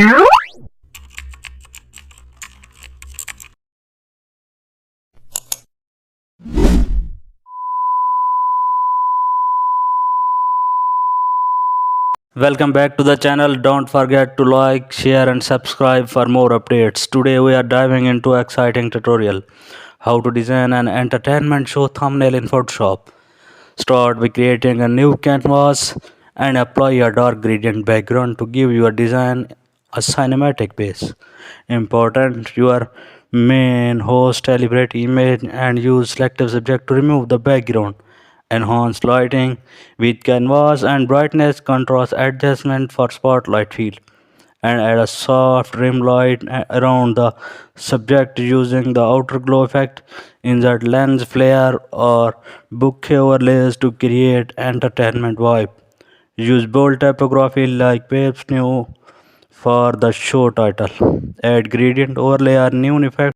Welcome back to the channel. Don't forget to like, share and subscribe for more updates. Today we are diving into exciting tutorial how to design an entertainment show thumbnail in Photoshop. Start by creating a new canvas and apply a dark gradient background to give your design a cinematic base. Important, your main host deliberate image and use selective subject to remove the background. Enhance lighting with canvas and brightness contrast adjustment for spotlight feel, and add a soft rim light around the subject using the outer glow effect. Insert lens flare or bokeh overlays to create entertainment vibe. Use bold typography like Waves New for the show title. Add gradient overlay or neon effect